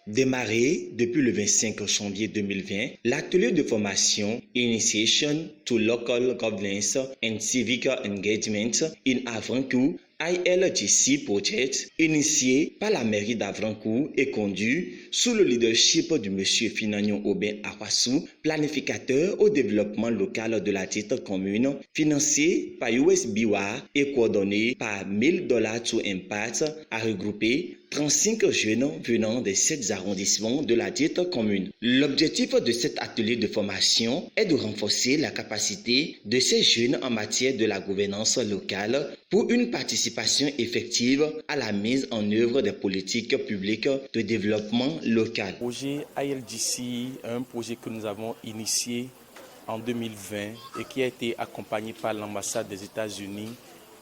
Démarré depuis le 25 janvier 2020, l'atelier de formation Initiation to Local Governance and Civic Engagement in Avrancourt ILGC Project, initié par la mairie d'Avrancourt et conduit sous le leadership de M. Finagnon Aubin Awassou, planificateur au développement local de la dite commune, financé par USBWA et coordonné par $1000 to Impact, a regroupé 35 jeunes venant des 7 arrondissements de la dite commune. L'objectif de cet atelier de formation est de renforcer la capacité de ces jeunes en matière de la gouvernance locale pour une participation effective à la mise en œuvre des politiques publiques de développement local. Le projet ILGC est un projet que nous avons initié en 2020 et qui a été accompagné par l'ambassade des États-Unis,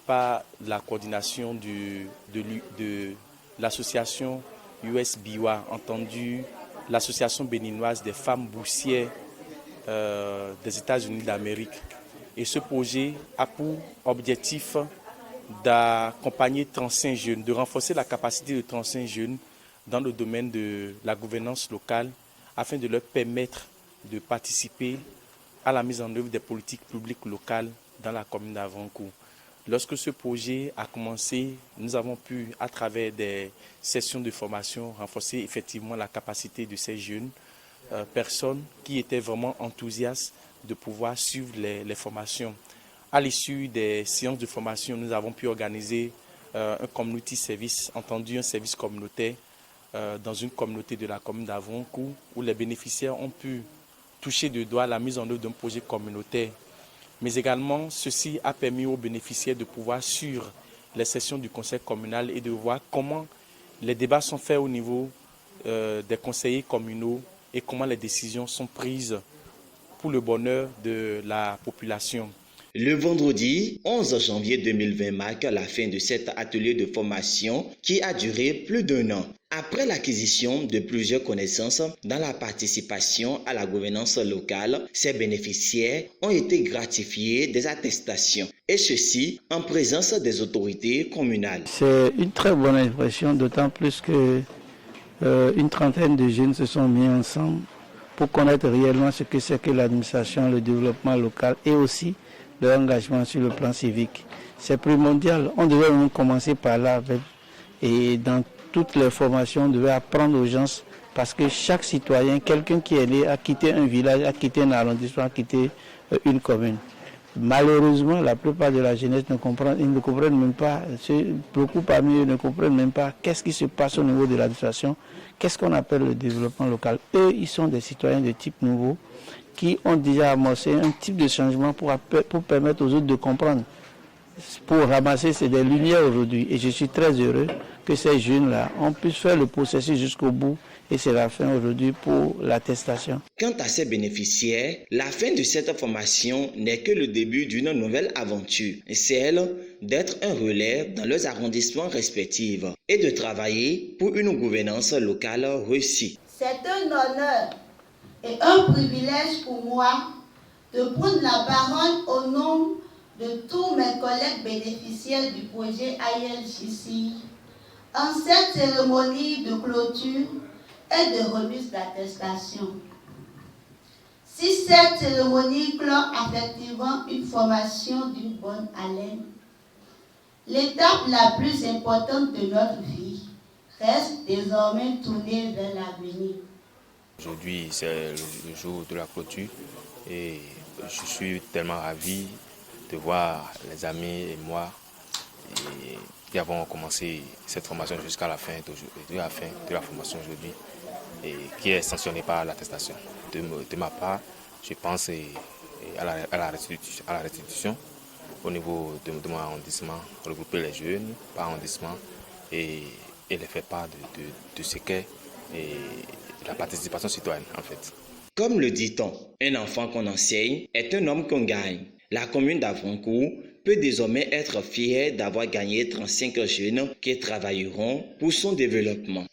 par la coordination de l'association USBWA, entendu l'association béninoise des femmes boursières des États-Unis d'Amérique. Et ce projet a pour objectif d'accompagner 35 jeunes, de renforcer la capacité de 35 jeunes dans le domaine de la gouvernance locale afin de leur permettre de participer à la mise en œuvre des politiques publiques locales dans la commune d'Avrancourt. Lorsque ce projet a commencé, nous avons pu, à travers des sessions de formation, renforcer effectivement la capacité de ces jeunes personnes qui étaient vraiment enthousiastes de pouvoir suivre les formations. À l'issue des séances de formation, nous avons pu organiser un community service, entendu un service communautaire dans une communauté de la commune d'Avrancourt où les bénéficiaires ont pu toucher de doigt la mise en œuvre d'un projet communautaire. Mais également, ceci a permis aux bénéficiaires de pouvoir suivre les sessions du conseil communal et de voir comment les débats sont faits au niveau des conseillers communaux et comment les décisions sont prises pour le bonheur de la population. Le vendredi 11 janvier 2020 marque la fin de cet atelier de formation qui a duré plus d'1 an. Après l'acquisition de plusieurs connaissances dans la participation à la gouvernance locale, ces bénéficiaires ont été gratifiés des attestations, et ceci en présence des autorités communales. C'est une très bonne impression, d'autant plus que une trentaine de jeunes se sont mis ensemble pour connaître réellement ce que c'est que l'administration, le développement local et aussi leur engagement sur le plan civique. C'est primordial. On devait même commencer par là et dans toutes les formations, on devait apprendre aux gens parce que chaque citoyen, quelqu'un qui est né, a quitté un village, a quitté un arrondissement, a quitté une commune. Malheureusement, la plupart de la jeunesse ne comprennent même pas, beaucoup parmi eux ne comprennent même pas qu'est-ce qui se passe au niveau de l'administration, qu'est-ce qu'on appelle le développement local. Eux, ils sont des citoyens de type nouveau qui ont déjà amorcé un type de changement pour permettre aux autres de comprendre. Pour ramasser, c'est des lumières aujourd'hui. Et je suis très heureux que ces jeunes-là, on puisse faire le processus jusqu'au bout. Et c'est la fin aujourd'hui pour l'attestation. Quant à ces bénéficiaires, la fin de cette formation n'est que le début d'une nouvelle aventure, celle d'être un relais dans leurs arrondissements respectifs et de travailler pour une gouvernance locale réussie. C'est un honneur et un privilège pour moi de prendre la parole au nom de tous mes collègues bénéficiaires du projet ILGC en cette cérémonie de clôture et de remise d'attestation. Si cette cérémonie clôt effectivement une formation d'une bonne haleine, l'étape la plus importante de notre vie reste désormais tournée vers l'avenir. Aujourd'hui, c'est le jour de la clôture et je suis tellement ravi de voir les amis et moi qui avons commencé cette formation jusqu'à la fin de la formation aujourd'hui et qui est sanctionnée par l'attestation. De ma part, je pense à la restitution au niveau de mon arrondissement, regrouper les jeunes par arrondissement et les faire part de ce qu'est la participation citoyenne en fait. Comme le dit-on, un enfant qu'on enseigne est un homme qu'on gagne. La commune d'Avrancourt peut désormais être fière d'avoir gagné 35 jeunes qui travailleront pour son développement.